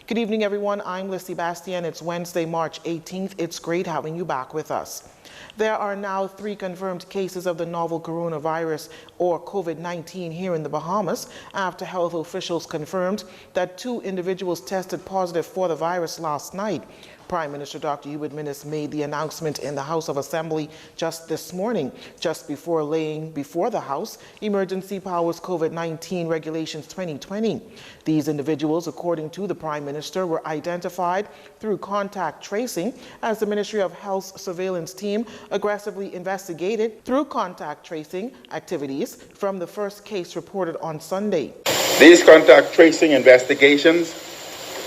Good evening, everyone. I'm Lissy Bastien. It's Wednesday, March 18th. It's great having you back with us. There are now 3 confirmed cases of the novel coronavirus or COVID-19 here in the Bahamas after health officials confirmed that 2 individuals tested positive for the virus last night. Prime Minister Dr. Jcntvnews made the announcement in the House of Assembly just this morning, just before laying before the House Emergency Powers COVID-19 Regulations 2020. These individuals, according to the Prime Minister, were identified through contact tracing as the Ministry of Health's surveillance team aggressively investigated through contact tracing activities from the first case reported on Sunday. These contact tracing investigations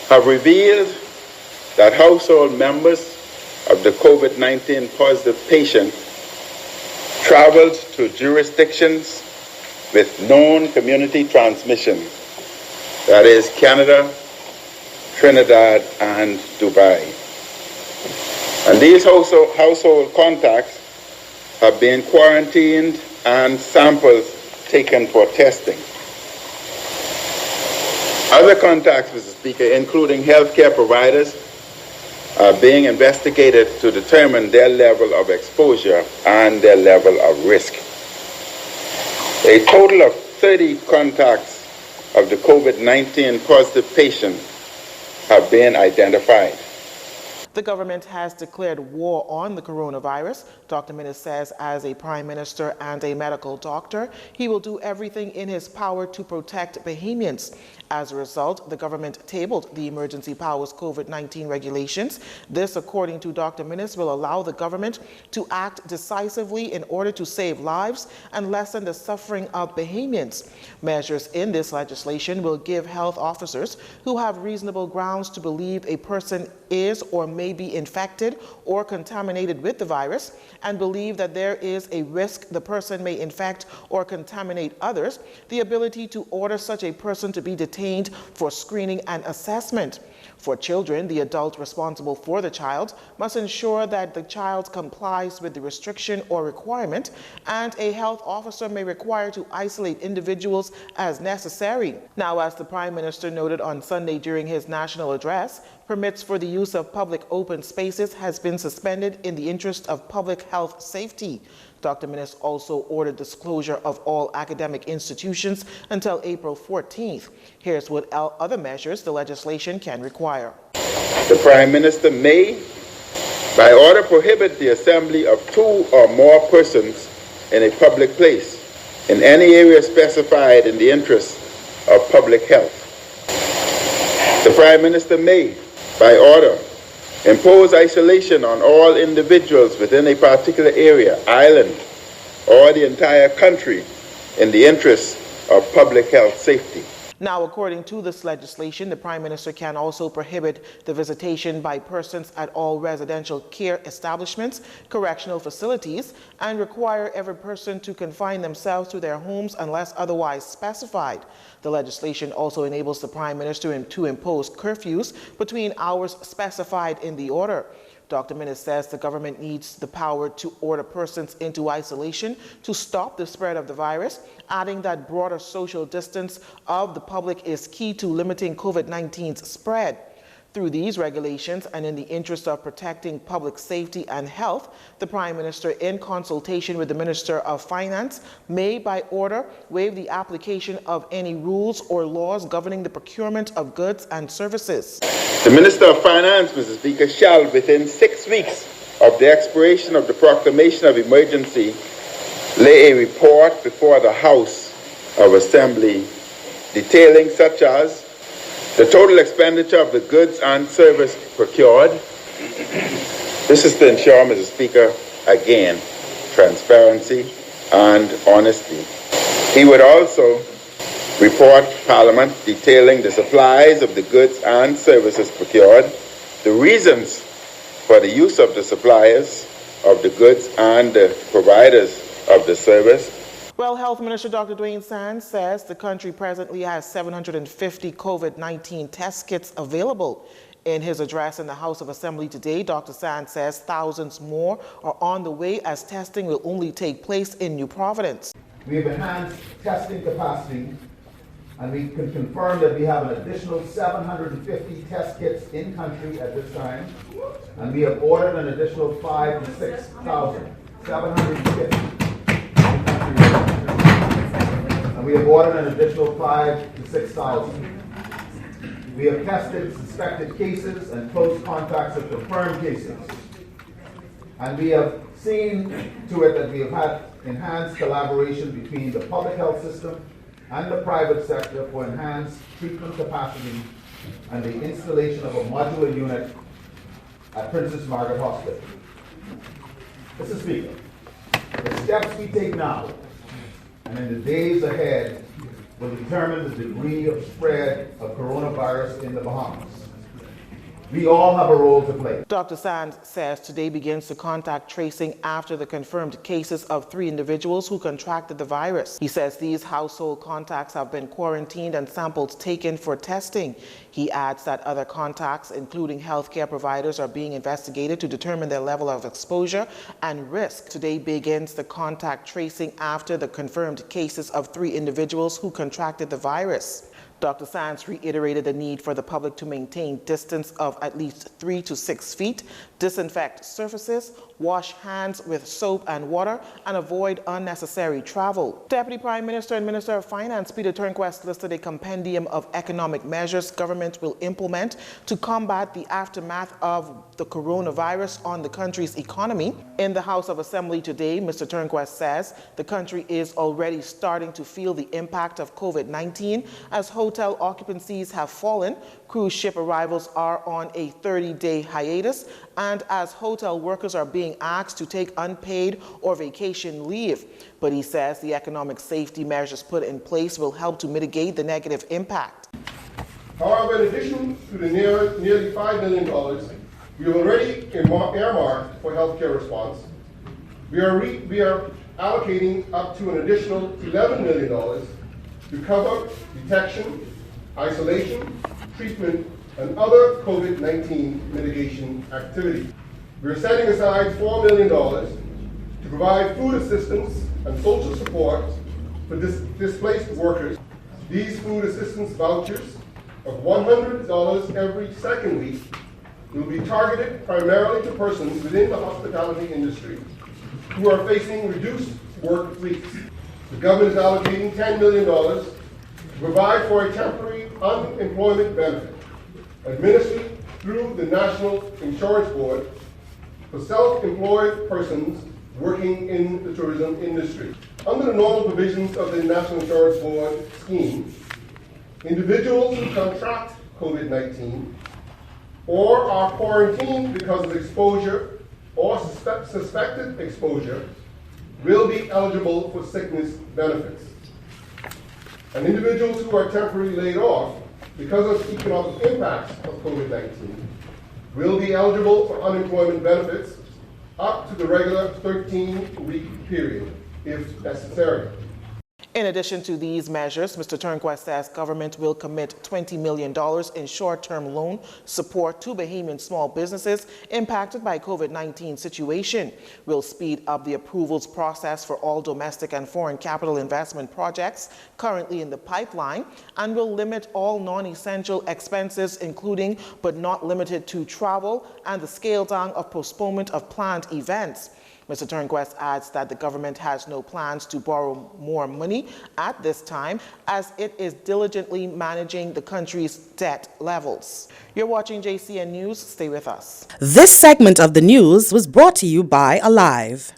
have revealed that household members of the COVID-19 positive patient traveled to jurisdictions with known community transmission, that is Canada, Trinidad, and Dubai. And these household contacts have been quarantined and samples taken for testing. Other contacts, Mr. Speaker, including healthcare providers, are being investigated to determine their level of exposure and their level of risk. A total of 30 contacts of the COVID-19 positive patient have been identified. The government has declared war on the coronavirus. Dr. Minnis says as a prime minister and a medical doctor, he will do everything in his power to protect Bahamians. As a result, the government tabled the Emergency Powers COVID-19 regulations. This, according to Dr. Minnis, will allow the government to act decisively in order to save lives and lessen the suffering of Bahamians. Measures in this legislation will give health officers who have reasonable grounds to believe a person is or may be infected or contaminated with the virus and believe that there is a risk the person may infect or contaminate others, the ability to order such a person to be detained for screening and assessment. For children, the adult responsible for the child must ensure that the child complies with the restriction or requirement, and a health officer may require to isolate individuals as necessary. Now, as the Prime Minister noted on Sunday during his national address, permits for the use of public open spaces has been suspended in the interest of public health safety. Dr. Minnis also ordered disclosure of all academic institutions until April 14th. Here's what other measures the legislation can require. The Prime Minister may, by order, prohibit the assembly of 2 or more persons in a public place in any area specified in the interest of public health. The Prime Minister may, by order, impose isolation on all individuals within a particular area, island, or the entire country in the interest of public health safety. Now, according to this legislation, the Prime Minister can also prohibit the visitation by persons at all residential care establishments, correctional facilities, and require every person to confine themselves to their homes unless otherwise specified. The legislation also enables the Prime Minister to impose curfews between hours specified in the order. Dr. Minnis says the government needs the power to order persons into isolation to stop the spread of the virus, adding that broader social distance of the public is key to limiting COVID-19's spread. Through these regulations and in the interest of protecting public safety and health, the Prime Minister, in consultation with the Minister of Finance, may by order waive the application of any rules or laws governing the procurement of goods and services. The Minister of Finance, Mr. Speaker, shall, within 6 weeks of the expiration of the proclamation of emergency, lay a report before the House of Assembly detailing such as the total expenditure of the goods and service procured. This is to ensure, Mr. Speaker, again, transparency and honesty. He would also report Parliament detailing the supplies of the goods and services procured, the reasons for the use of the suppliers of the goods and the providers of the service. Well, Health Minister Dr. Dwayne Sands says the country presently has 750 COVID-19 test kits available. In his address in the House of Assembly today, Dr. Sands says thousands more are on the way as testing will only take place in New Providence. We have enhanced testing capacity And we can confirm that we have an additional 750 test kits in country at this time. And we have ordered an additional 5,000 to 6,000. 750 in country. And we have ordered an additional 5,000 to 6,000. We have tested suspected cases and close contacts of confirmed cases. And we have seen to it that we have had enhanced collaboration between the public health system and the private sector for enhanced treatment capacity and the installation of a modular unit at Princess Margaret Hospital. Mr. Speaker, the steps we take now and in the days ahead will determine the degree of spread of coronavirus in the Bahamas. We all have a role to play. Dr. Sands says today begins the contact tracing after the confirmed cases of 3 individuals who contracted the virus. He says these household contacts have been quarantined and samples taken for testing. He adds that other contacts, including healthcare providers, are being investigated to determine their level of exposure and risk. Today begins the contact tracing after the confirmed cases of 3 individuals who contracted the virus. Dr. Sands reiterated the need for the public to maintain distance of at least 3 to 6 feet, disinfect surfaces, wash hands with soap and water, and avoid unnecessary travel. Deputy Prime Minister and Minister of Finance Peter Turnquest listed a compendium of economic measures government will implement to combat the aftermath of the coronavirus on the country's economy. In the House of Assembly today, Mr. Turnquest says the country is already starting to feel the impact of COVID-19 as hotel occupancies have fallen, cruise ship arrivals are on a 30-day hiatus, and as hotel workers are being asked to take unpaid or vacation leave. But he says the economic safety measures put in place will help to mitigate the negative impact. However, in addition to the nearly $5 million we have already earmarked for healthcare response, we are allocating up to an additional $11 million to cover detection, isolation, treatment, and other COVID-19 mitigation activities. We are setting aside $4 million to provide food assistance and social support for displaced workers. These food assistance vouchers of $100 every second week will be targeted primarily to persons within the hospitality industry who are facing reduced work weeks. The government is allocating $10 million to provide for a temporary unemployment benefit administered through the National Insurance Board for self-employed persons working in the tourism industry. Under the normal provisions of the National Insurance Board scheme, individuals who contract COVID-19 or are quarantined because of exposure or suspected exposure will be eligible for sickness benefits. And individuals who are temporarily laid off because of economic impacts of COVID-19 will be eligible for unemployment benefits up to the regular 13-week period, if necessary. In addition to these measures, Mr. Turnquest says government will commit $20 million in short-term loan support to Bahamian small businesses impacted by COVID-19 situation, will speed up the approvals process for all domestic and foreign capital investment projects currently in the pipeline, and will limit all non-essential expenses, including but not limited to travel and the scale down of postponement of planned events. Mr. Turnquest adds that the government has no plans to borrow more money at this time as it is diligently managing the country's debt levels. You're watching JCN News. Stay with us. This segment of the news was brought to you by Alive.